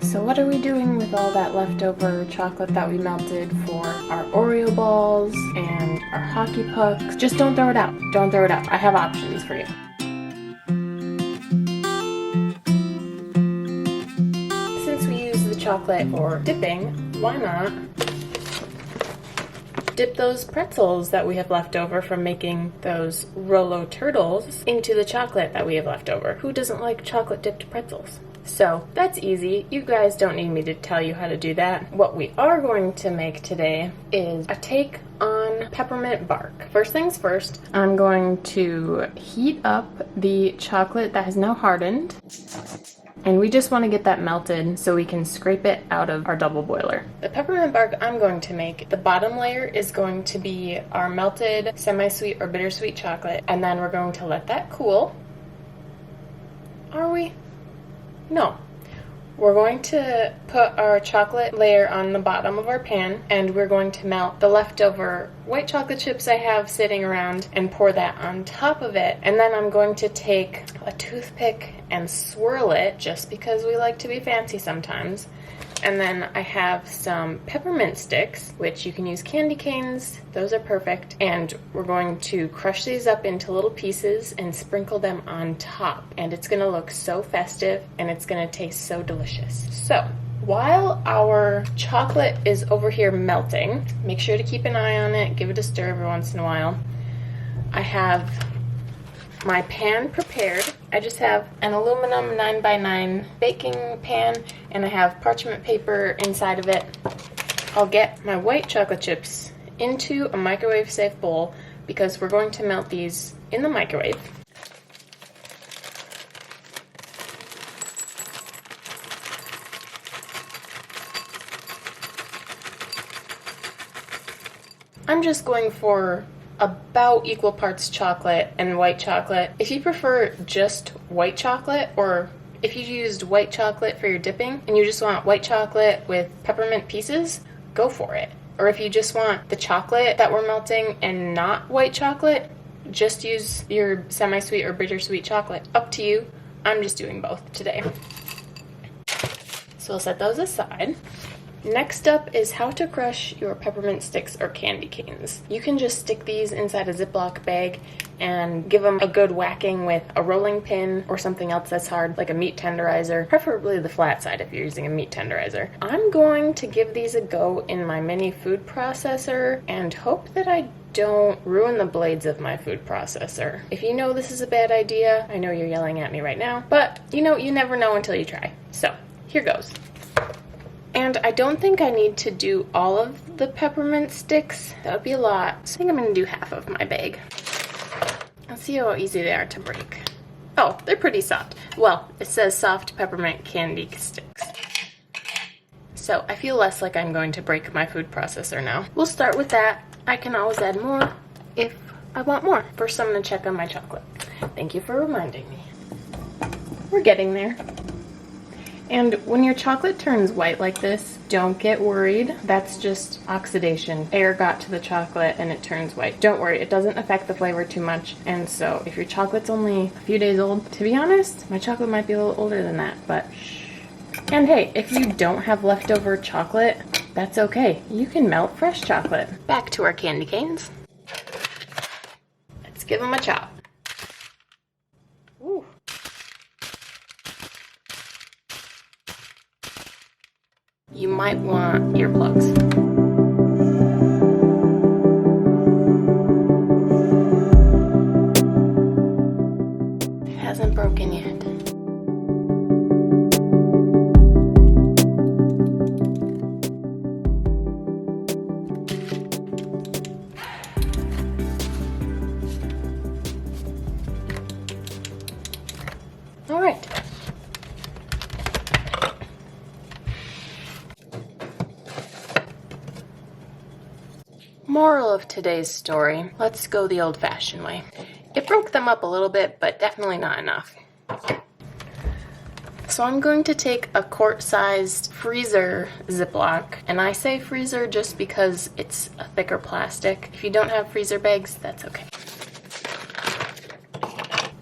So what are we doing with all that leftover chocolate that we melted for our Oreo balls and our hockey pucks? Just don't throw it out. Don't throw it out. I have options for you. Since we use the chocolate for dipping, why not dip those pretzels that we have left over from making those Rolo Turtles into the chocolate that we have left over? Who doesn't like chocolate dipped pretzels? So that's easy. You guys don't need me to tell you how to do that. What we are going to make today is a take on peppermint bark. First things first, I'm going to heat up the chocolate that has now hardened. And we just want to get that melted so we can scrape it out of our double boiler. The peppermint bark I'm going to make, the bottom layer is going to be our melted semi-sweet or bittersweet chocolate, and then we're going to let that cool. Are we? No. We're going to put our chocolate layer on the bottom of our pan, and we're going to melt the leftover white chocolate chips I have sitting around and pour that on top of it. And then I'm going to take a toothpick and swirl it, just because we like to be fancy sometimes. And then I have some peppermint sticks, which you can use candy canes. Those are perfect. And we're going to crush these up into little pieces and sprinkle them on top. And it's gonna look so festive and it's gonna taste so delicious. So while our chocolate is over here melting, make sure to keep an eye on it, give it a stir every once in a while. I have my pan prepared. I just have an aluminum 9x9 baking pan, and I have parchment paper inside of it. I'll get my white chocolate chips into a microwave safe bowl because we're going to melt these in the microwave. I'm just going for about equal parts chocolate and white chocolate. If you prefer just white chocolate, or if you used white chocolate for your dipping and you just want white chocolate with peppermint pieces, go for it. Or if you just want the chocolate that we're melting and not white chocolate, just use your semi-sweet or bittersweet chocolate. Up to you. I'm just doing both today. So we'll set those aside. Next up is how to crush your peppermint sticks or candy canes. You can just stick these inside a Ziploc bag and give them a good whacking with a rolling pin or something else that's hard, like a meat tenderizer, preferably the flat side if you're using a meat tenderizer. I'm going to give these a go in my mini food processor and hope that I don't ruin the blades of my food processor. If you know this is a bad idea, I know you're yelling at me right now, but you never know until you try. So here goes. And I don't think I need to do all of the peppermint sticks. That would be a lot. So I think I'm going to do half of my bag. Let's see how easy they are to break. Oh, they're pretty soft. Well, it says soft peppermint candy sticks. So I feel less like I'm going to break my food processor now. We'll start with that. I can always add more if I want more. First, I'm going to check on my chocolate. Thank you for reminding me. We're getting there. And when your chocolate turns white like this, don't get worried. That's just oxidation. Air got to the chocolate and it turns white. Don't worry, it doesn't affect the flavor too much. And so if your chocolate's only a few days old, to be honest, my chocolate might be a little older than that, but shh. And hey, if you don't have leftover chocolate, that's okay. You can melt fresh chocolate. Back to our candy canes. Let's give them a chop. Ooh. You might want earplugs. It hasn't broken yet. All right. Moral of today's story, let's go the old-fashioned way. It broke them up a little bit, but definitely not enough. So I'm going to take a quart-sized freezer Ziploc, and I say freezer just because it's a thicker plastic. If you don't have freezer bags, that's okay.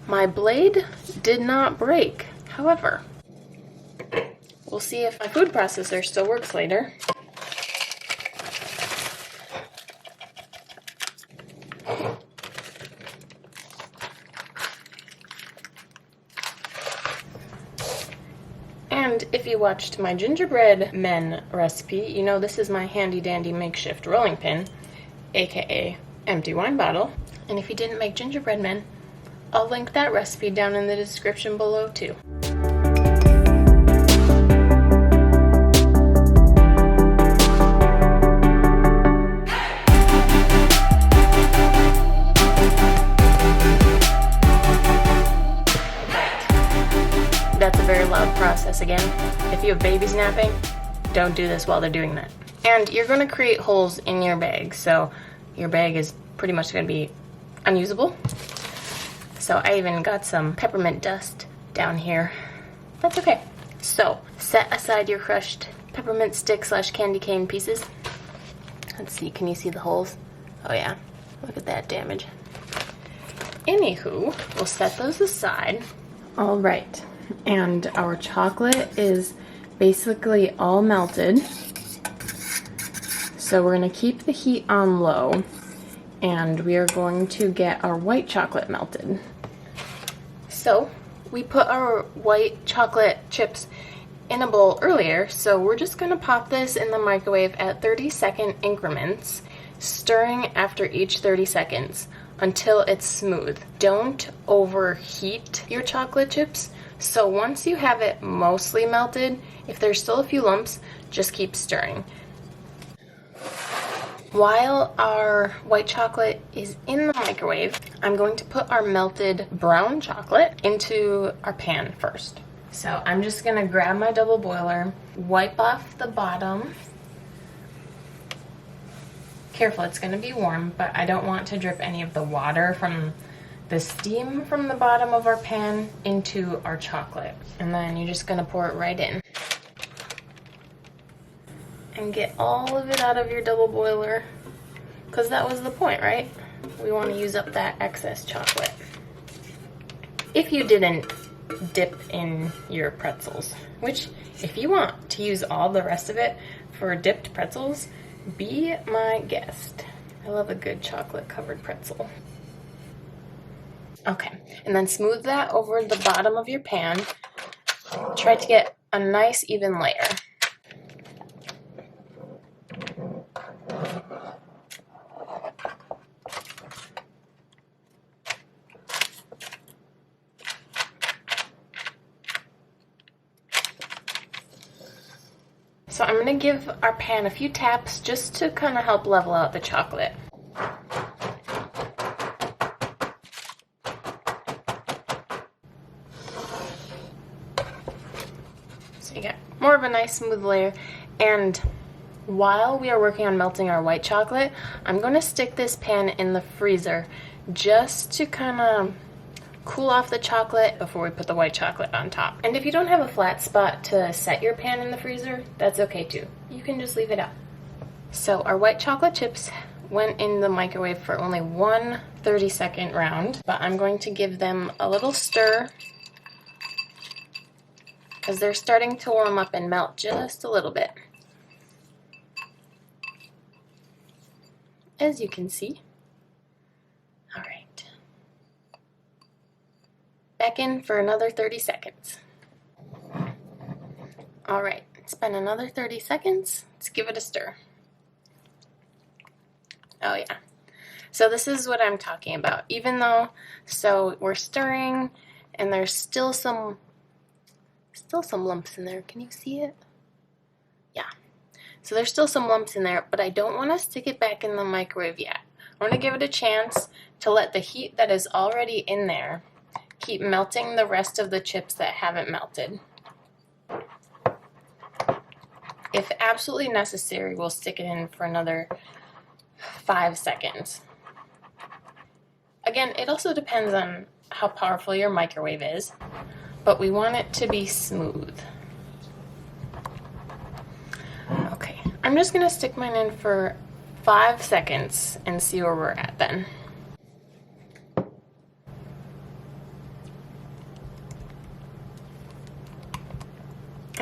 My blade did not break. However, We'll see if my food processor still works later. And if you watched my Gingerbread Men recipe, you know this is my handy dandy makeshift rolling pin, aka empty wine bottle. And if you didn't make Gingerbread Men, I'll link that recipe down in the description below too. That's a very loud process again. If you have babies napping, don't do this while they're doing that. And you're going to create holes in your bag, so your bag is pretty much going to be unusable. So I even got some peppermint dust down here. That's okay. So set aside your crushed peppermint stick / candy cane pieces. Let's see, can you see the holes? Oh yeah, look at that damage. Anywho, we'll set those aside. All right. And our chocolate is basically all melted. So we're going to keep the heat on low, and we are going to get our white chocolate melted. So we put our white chocolate chips in a bowl earlier, so we're just going to pop this in the microwave at 30-second increments, stirring after each 30 seconds until it's smooth. Don't overheat your chocolate chips. So once you have it mostly melted, if there's still a few lumps, just keep stirring. While our white chocolate is in the microwave, I'm going to put our melted brown chocolate into our pan first. So I'm just going to grab my double boiler, wipe off the bottom. Careful, it's going to be warm, but I don't want to drip any of the water from the steam from the bottom of our pan into our chocolate. And then you're just going to pour it right in. And get all of it out of your double boiler, because that was the point, right? We want to use up that excess chocolate. If you didn't dip in your pretzels, which if you want to use all the rest of it for dipped pretzels, be my guest. I love a good chocolate covered pretzel. Okay, and then smooth that over the bottom of your pan. Try to get a nice even layer. So I'm going to give our pan a few taps just to kind of help level out the chocolate. So you get more of a nice smooth layer. And while we are working on melting our white chocolate, I'm going to stick this pan in the freezer just to kind of cool off the chocolate before we put the white chocolate on top. And if you don't have a flat spot to set your pan in the freezer, that's okay too. You can just leave it out. So our white chocolate chips went in the microwave for only one 30-second round, but I'm going to give them a little stir because they're starting to warm up and melt just a little bit. As you can see. All right. Back in for another 30 seconds. All right, it's been another 30 seconds. Let's give it a stir. Oh yeah. So this is what I'm talking about. Even though, so we're stirring and there's still some lumps in there. Can you see it? Yeah. So there's still some lumps in there, but I don't want to stick it back in the microwave yet. I want to give it a chance to let the heat that is already in there keep melting the rest of the chips that haven't melted. If absolutely necessary, we'll stick it in for another 5 seconds. Again, it also depends on how powerful your microwave is, but we want it to be smooth. Okay, I'm just going to stick mine in for 5 seconds and see where we're at then.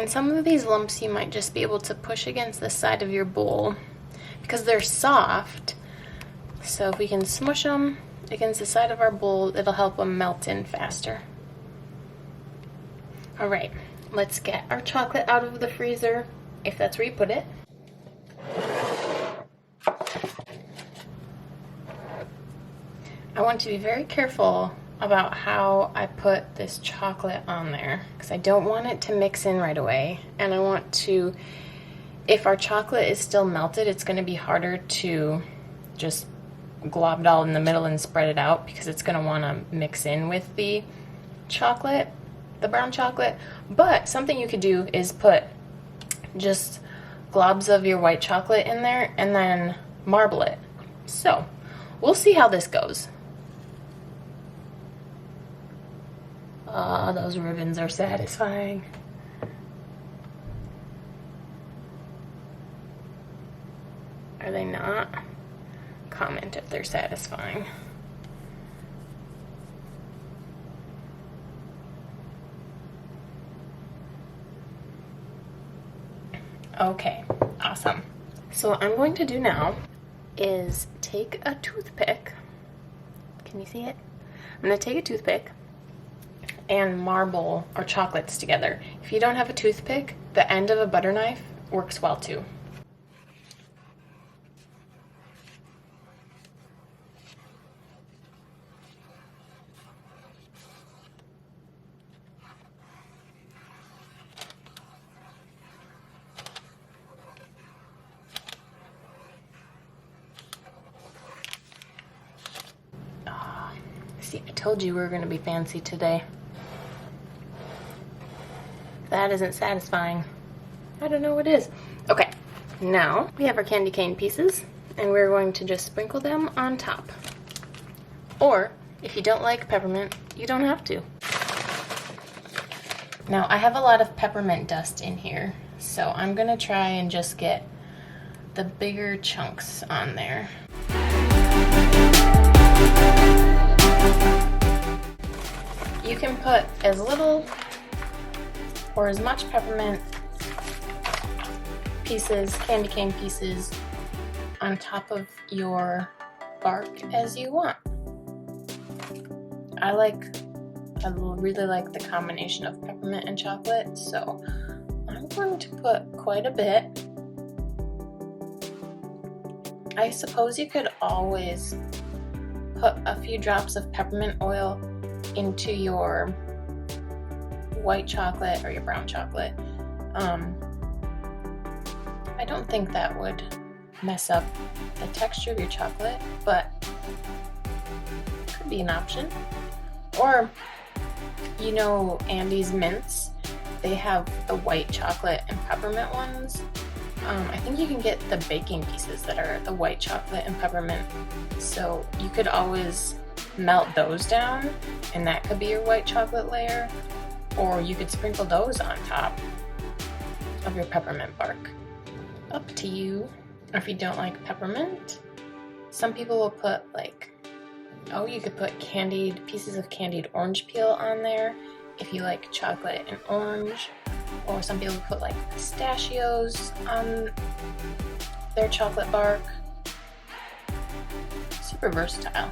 And some of these lumps you might just be able to push against the side of your bowl because they're soft. So if we can smush them against the side of our bowl, it'll help them melt in faster. All right, let's get our chocolate out of the freezer, if that's where you put it. I want to be very careful about how I put this chocolate on there because I don't want it to mix in right away, and I want to, if our chocolate is still melted, it's going to be harder to just glob it all in the middle and spread it out because it's going to want to mix in with the chocolate, the brown chocolate. But something you could do is put just globs of your white chocolate in there and then marble it. So we'll see how this goes. Oh, those ribbons are satisfying. Are they not? Comment if they're satisfying. Okay, awesome. So what I'm going to do now is take a toothpick. Can you see it? I'm going to take a toothpick and marble our chocolates together. If you don't have a toothpick, the end of a butter knife works well too. See, I told you we were going to be fancy today. That isn't satisfying. I don't know what is. Okay, now we have our candy cane pieces, and we're going to just sprinkle them on top. Or, if you don't like peppermint, you don't have to. Now, I have a lot of peppermint dust in here, so I'm going to try and just get the bigger chunks on there. You can put as little or as much peppermint pieces, candy cane pieces, on top of your bark as you want. I really like the combination of peppermint and chocolate, so I'm going to put quite a bit. I suppose you could always put a few drops of peppermint oil into your white chocolate or your brown chocolate. I don't think that would mess up the texture of your chocolate, but could be an option. Or, you know, Andy's mints, they have the white chocolate and peppermint ones. I think you can get the baking pieces that are the white chocolate and peppermint, so you could always melt those down, and that could be your white chocolate layer, or you could sprinkle those on top of your peppermint bark. Up to you. If you don't like peppermint, some people will put you could put pieces of candied orange peel on there if you like chocolate and orange, or some people put pistachios on their chocolate bark. Super versatile.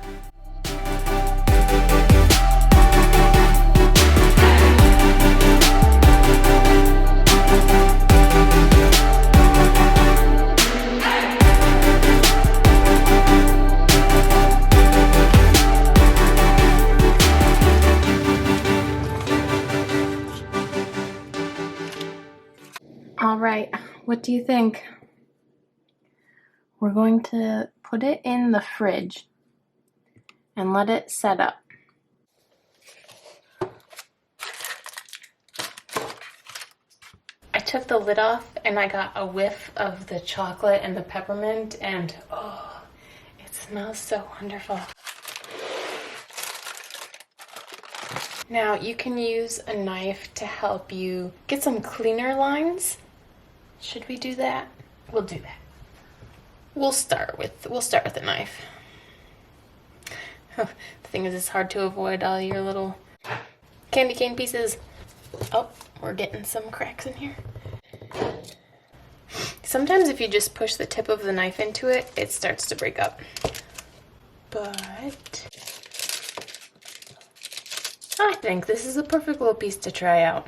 All right, what do you think? We're going to put it in the fridge and let it set up. I took the lid off and I got a whiff of the chocolate and the peppermint, and oh, it smells so wonderful. Now you can use a knife to help you get some cleaner lines. Should we do that? We'll do that. We'll start with the knife. The thing is, it's hard to avoid all your little candy cane pieces. Oh, We're getting some cracks in here. Sometimes if you just push the tip of the knife into it, it starts to break up. But I think this is a perfect little piece to try out.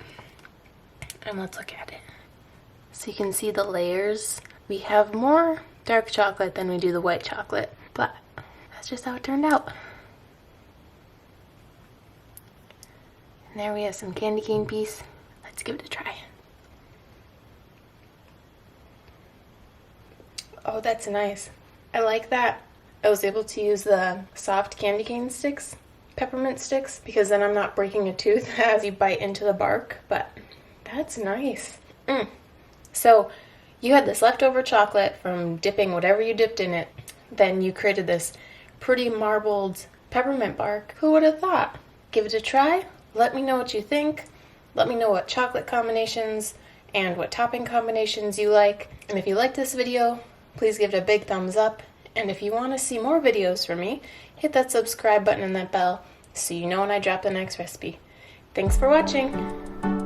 And let's look at it. So you can see the layers. We have more dark chocolate than we do the white chocolate, but that's just how it turned out. And there we have some candy cane piece. Let's give it a try. Oh, that's nice. I like that I was able to use the soft candy cane sticks, peppermint sticks, because then I'm not breaking a tooth as you bite into the bark, but that's nice. So you had this leftover chocolate from dipping whatever you dipped in it. Then you created this pretty marbled peppermint bark. Who would have thought? Give it a try. Let me know what you think. Let me know what chocolate combinations and what topping combinations you like. And if you like this video, please give it a big thumbs up. And if you want to see more videos from me, hit that subscribe button and that bell so you know when I drop the next recipe. Thanks for watching.